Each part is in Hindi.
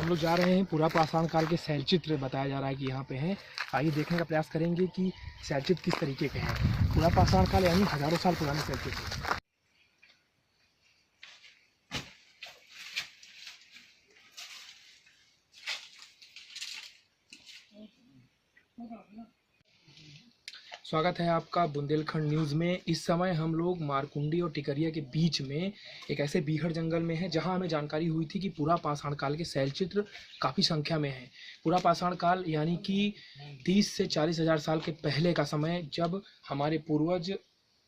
हम लोग जा रहे हैं पूरा पाषाण काल के शैलचित्र बताया जा रहा है कि यहाँ पे हैं। आइए देखने का प्रयास करेंगे कि शैलचित्र किस तरीके के हैं। पूरा पाषाण काल यानी हजारों साल पुराने शैलचित्र। स्वागत है आपका बुंदेलखंड न्यूज़ में। इस समय हम लोग मारकुंडी और टिकरिया के बीच में एक ऐसे बीहड़ जंगल में है जहां हमें जानकारी हुई थी कि पूरा पाषाण काल के शैलचित्र काफ़ी संख्या में हैं। पूरा पाषाण काल यानी कि 30 से 40 हज़ार साल के पहले का समय, जब हमारे पूर्वज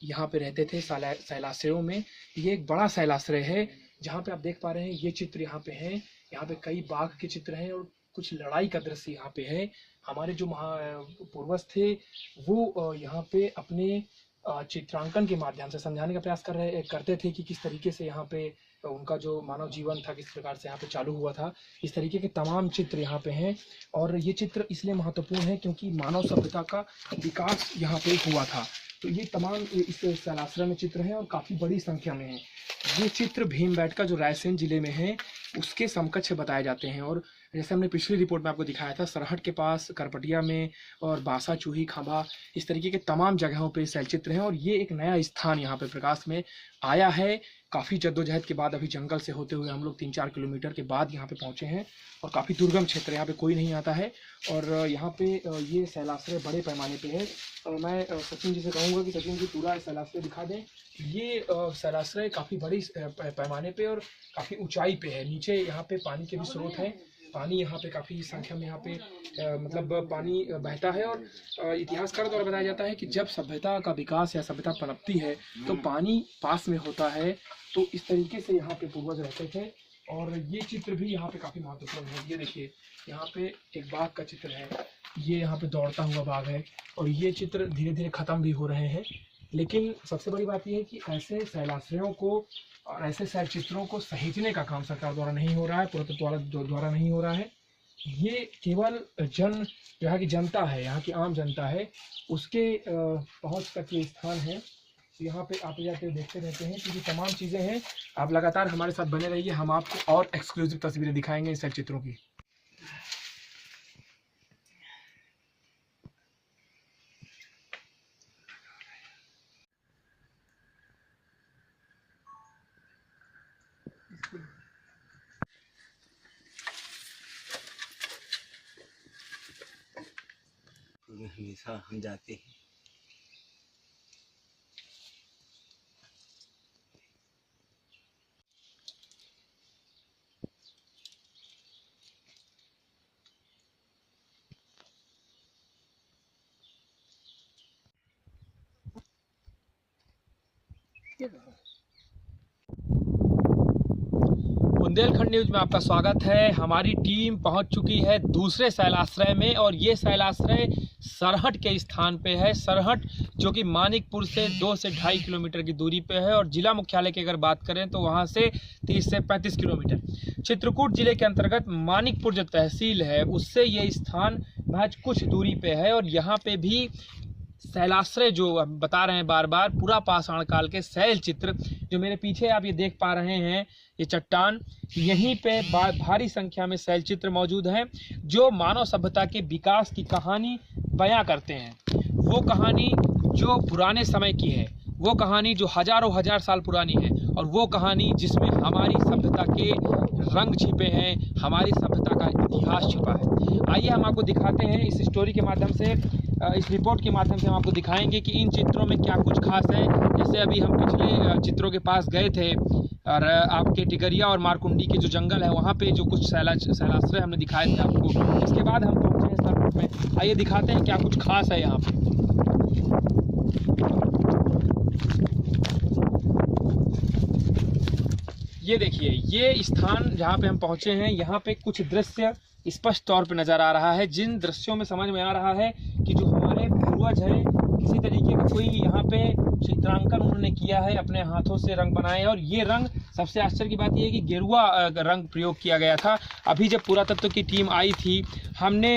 यहाँ पे रहते थे शैलाश्रयों में। ये एक बड़ा शैलाश्रय है जहाँ पे आप देख पा रहे हैं ये चित्र यहाँ पे हैं। यहाँ पे कई बाघ के चित्र हैं और कुछ लड़ाई का दृश्य यहाँ पे है। हमारे जो पूर्वज थे वो यहाँ पे अपने चित्रांकन के माध्यम से समझाने का प्रयास करते थे कि किस तरीके से यहाँ पे उनका जो मानव जीवन था किस प्रकार से यहाँ पे चालू हुआ था। इस तरीके के तमाम चित्र यहाँ पे हैं और ये चित्र इसलिए महत्वपूर्ण है क्योंकि मानव सभ्यता का विकास यहाँ पे हुआ था। तो ये तमाम इस शैलाश्रय में चित्र हैं और काफ़ी बड़ी संख्या में हैं। ये चित्र भीमबेटका जो रायसेन जिले में है उसके समकक्ष बताए जाते हैं। और जैसे हमने पिछली रिपोर्ट में आपको दिखाया था, सरहट के पास करपटिया में और बासा चूही खंभा इस तरीके के तमाम जगहों पे शैलचित्र हैं। और ये एक नया स्थान यहाँ पे प्रकाश में आया है। काफ़ी जद्दोजहद के बाद अभी जंगल से होते हुए हम लोग 3-4 किलोमीटर के बाद यहाँ पे पहुँचे हैं और काफ़ी दुर्गम क्षेत्र, यहाँ पे कोई नहीं आता है। और यहाँ पे ये शैलाश्रय बड़े पैमाने पे है। मैं सचिन जी से कहूँगा कि सचिन जी पूरा शैलाश्रय दिखा दें। ये शैलाश्रय काफ़ी बड़ी पैमाने पे और काफ़ी ऊंचाई पे है। नीचे यहाँ पे पानी के भी स्रोत हैं। पानी यहाँ पे काफ़ी संख्या में यहाँ पे मतलब पानी बहता है। और इतिहासकारों द्वारा बताया जाता है कि जब सभ्यता का विकास या सभ्यता पनपती है तो पानी पास में होता है। तो इस तरीके से यहाँ पे पूर्वज रहते थे। और ये चित्र भी यहाँ पे काफ़ी महत्वपूर्ण है। ये देखिए यहाँ पे एक बाघ का चित्र है, ये यहाँ पे दौड़ता हुआ बाघ है। और ये चित्र धीरे धीरे ख़त्म भी हो रहे हैं। लेकिन सबसे बड़ी बात यह है कि ऐसे शैलाश्रयों को और ऐसे शैलचित्रों को सहेजने का काम सरकार द्वारा नहीं हो रहा है, पुरातत्व द्वारा नहीं हो रहा है। ये केवल यहाँ की जनता है, यहाँ की आम जनता है, उसके पहुँच तक ये स्थान है। यहाँ पे आप जाते देखते रहते हैं कि तमाम चीज़ें हैं। आप लगातार हमारे साथ बने रहिए, हम आपको और एक्सक्लूसिव तस्वीरें दिखाएंगे इन शैलचित्रों की। हमेशा हम जाते हैं। बुंदेलखंड न्यूज में आपका स्वागत है। हमारी टीम पहुंच चुकी है दूसरे शैलाश्रय में और ये शैलाश्रय सरहट के स्थान पे है। सरहट जो कि मानिकपुर से 2 से 2.5 किलोमीटर की दूरी पे है और जिला मुख्यालय की अगर बात करें तो वहां से 30 से 35 किलोमीटर। चित्रकूट जिले के अंतर्गत मानिकपुर जो तहसील है उससे ये स्थान महज कुछ दूरी पे है। और यहाँ पे भी शैलाश्रय जो हम बता रहे हैं बार बार, पूरा पाषाण काल के शैल चित्र जो मेरे पीछे आप ये देख पा रहे हैं, ये चट्टान, यहीं पे भारी संख्या में शैल चित्र मौजूद हैं जो मानव सभ्यता के विकास की कहानी बयां करते हैं। वो कहानी जो पुराने समय की है, वो कहानी जो हजारों हजार साल पुरानी है और वो कहानी जिसमें हमारी सभ्यता के रंग छिपे हैं, हमारी सभ्यता का इतिहास छिपा है। आइए हम आपको दिखाते हैं इस स्टोरी के माध्यम से, इस रिपोर्ट के माध्यम से हम आपको दिखाएंगे कि इन चित्रों में क्या कुछ खास है। जैसे अभी हम पिछले चित्रों के पास गए थे और आपके टिकरिया और मारकुंडी के जो जंगल है वहाँ पे जो कुछ शैलाश्रय हमने दिखाए थे आपको। इसके बाद हम पहुँचे हैं सरहट में। आइए दिखाते हैं क्या कुछ खास है यहाँ पे। ये देखिए ये स्थान जहाँ पे हम पहुँचे हैं, यहाँ पे कुछ दृश्य स्पष्ट तौर पे नज़र आ रहा है। जिन दृश्यों में समझ में आ रहा है कि जो हमारे पूर्वज हैं किसी तरीके का कोई यहाँ पे चित्रांकन उन्होंने किया है, अपने हाथों से रंग बनाए हैं। और ये रंग, सबसे आश्चर्य की बात यह है कि गेरुआ रंग प्रयोग किया गया था। अभी जब पुरातत्व की टीम आई थी, हमने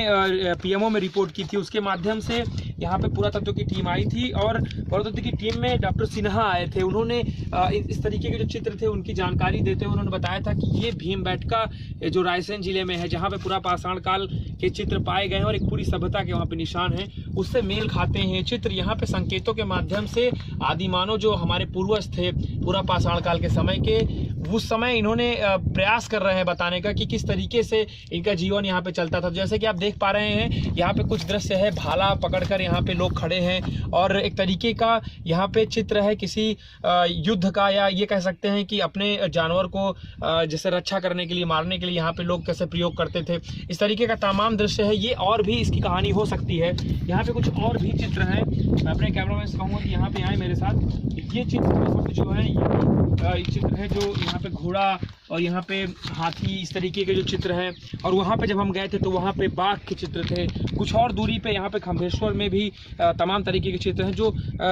पीएमओ में रिपोर्ट की थी, उसके माध्यम से यहाँ पे पुरातत्व की टीम आई थी और पुरातत्व की टीम में डॉक्टर सिन्हा आए थे। उन्होंने इस तरीके के जो चित्र थे उनकी जानकारी देते हुए उन्होंने बताया था कि ये भीमबेटका जो रायसेन जिले में है, जहाँ पे पूरा पाषाण काल के चित्र पाए गए हैं और एक पूरी सभ्यता के वहाँ पे निशान हैं, उससे मेल खाते हैं चित्र। यहाँ पे संकेतों के माध्यम से आदिमानव जो हमारे पूर्वज थे पूरा पाषाण काल के समय के, उस समय इन्होंने प्रयास कर रहे हैं बताने का कि किस तरीके से इनका जीवन यहाँ पे चलता था। जैसे कि आप देख पा रहे हैं यहाँ पे कुछ दृश्य है, भाला पकड़कर यहाँ पे लोग खड़े हैं और एक तरीके का यहाँ पे चित्र है किसी युद्ध का, या ये कह सकते हैं कि अपने जानवर को जैसे रक्षा करने के लिए, मारने के लिए यहाँ पे लोग कैसे प्रयोग करते थे, इस तरीके का तमाम दृश्य है। ये और भी इसकी कहानी हो सकती है। यहाँ पे कुछ और भी चित्र हैं, मैं अपने कैमरामैन से कहूँगा कि यहाँ पे आए मेरे साथ। ये चित्र जो है ये चित्र है जो यहाँ पे घोड़ा और यहाँ पे हाथी, इस तरीके के जो चित्र हैं। और वहाँ पे जब हम गए थे तो वहाँ पे बाघ के चित्र थे। कुछ और दूरी पे यहाँ पे खंभेश्वर में भी तमाम तरीके के चित्र हैं जो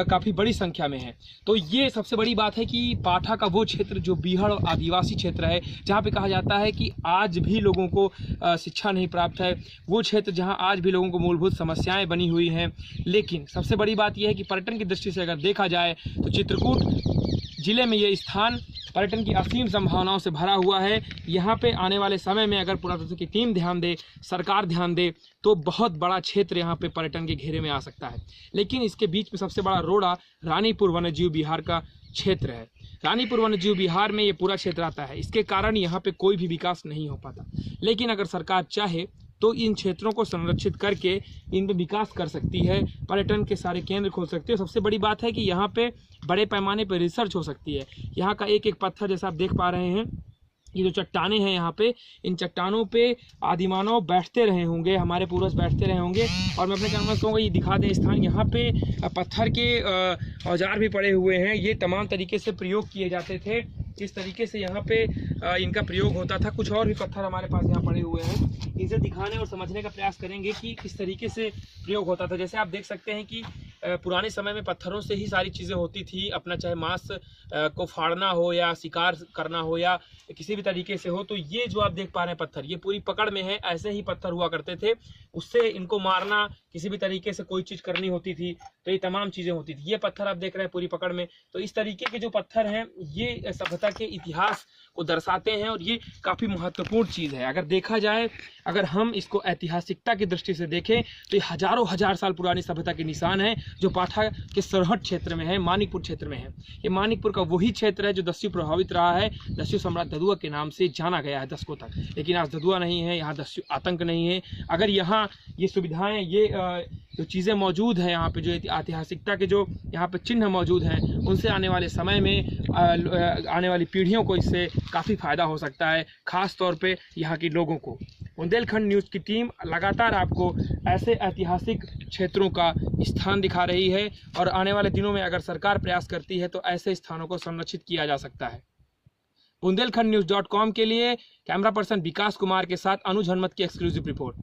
काफ़ी बड़ी संख्या में हैं। तो ये सबसे बड़ी बात है कि पाठा का वो क्षेत्र जो बीहड़ आदिवासी क्षेत्र है, जहाँ पे कहा जाता है कि आज भी लोगों को शिक्षा नहीं प्राप्त है, वो क्षेत्र जहाँ आज भी लोगों को मूलभूत समस्याएं बनी हुई हैं। लेकिन सबसे बड़ी बात यह है कि पर्यटन की दृष्टि से अगर देखा जाए तो चित्रकूट जिले में ये स्थान पर्यटन की असीम संभावनाओं से भरा हुआ है। यहाँ पे आने वाले समय में अगर पुरातत्व की टीम ध्यान दे, सरकार ध्यान दे, तो बहुत बड़ा क्षेत्र यहाँ पे पर्यटन के घेरे में आ सकता है। लेकिन इसके बीच में सबसे बड़ा रोड़ा रानीपुर वन्यजीव विहार का क्षेत्र है। रानीपुर वन्यजीव विहार में ये पूरा क्षेत्र आता है, इसके कारण यहाँ पे कोई भी विकास नहीं हो पाता। लेकिन अगर सरकार चाहे तो इन क्षेत्रों को संरक्षित करके इन पे विकास कर सकती है, पर्यटन के सारे केंद्र खोल सकती है। सबसे बड़ी बात है कि यहाँ पे बड़े पैमाने पर रिसर्च हो सकती है। यहाँ का एक एक पत्थर जैसा आप देख पा रहे हैं, ये जो चट्टानें हैं यहाँ पे, इन चट्टानों पे आदिमानव बैठते रहे होंगे, हमारे पूर्वज बैठते रहे होंगे। और मैं अपने कैमरा से कहूँगा ये दिखा दें स्थान, यहाँ पे पत्थर के औजार भी पड़े हुए हैं। ये तमाम तरीके से प्रयोग किए जाते थे, इस तरीके से यहाँ पे इनका प्रयोग होता था। कुछ और भी पत्थर हमारे पास यहाँ पड़े हुए हैं, इनसे दिखाने और समझने का प्रयास करेंगे कि किस तरीके से प्रयोग होता था। जैसे आप देख सकते हैं कि पुराने समय में पत्थरों से ही सारी चीज़ें होती थी, अपना चाहे मांस को फाड़ना हो या शिकार करना हो या किसी भी तरीके से हो। तो ये जो आप देख पा रहे हैं पत्थर, ये पूरी पकड़ में है, ऐसे ही पत्थर हुआ करते थे। उससे इनको मारना, किसी भी तरीके से कोई चीज़ करनी होती थी तो ये तमाम चीज़ें होती थी। ये पत्थर आप देख रहे हैं पूरी पकड़ में। तो इस तरीके के जो पत्थर हैं ये सभ्यता के इतिहास को दर्शाते हैं और ये काफ़ी महत्वपूर्ण चीज़ है। अगर देखा जाए, अगर हम इसको ऐतिहासिकता की दृष्टि से देखें तो ये हजारों हजार साल पुरानी सभ्यता के निशान है जो पाठा के सरहद क्षेत्र में है, मानिकपुर क्षेत्र में है। ये मानिकपुर का वही क्षेत्र है जो दस्यु प्रभावित रहा है, दस्यु सम्राट ददुआ के नाम से जाना गया है दशकों तक। लेकिन आज ददुआ नहीं है, यहाँ दस्यु आतंक नहीं है। अगर यहाँ ये सुविधाएं, ये जो चीज़ें मौजूद हैं यहाँ पे, जो ऐतिहासिकता के जो यहाँ पे चिन्ह मौजूद हैं, उनसे आने वाले समय में आने वाली पीढ़ियों को इससे काफ़ी फ़ायदा हो सकता है, ख़ास तौर पे यहाँ के लोगों को। बुंदेलखंड न्यूज़ की टीम लगातार आपको ऐसे ऐतिहासिक क्षेत्रों का स्थान दिखा रही है और आने वाले दिनों में अगर सरकार प्रयास करती है तो ऐसे स्थानों को संरक्षित किया जा सकता है। बुंदेलखंड न्यूज़.com के लिए कैमरा पर्सन विकास कुमार के साथ अनुज हनुमत की एक्सक्लूसिव रिपोर्ट।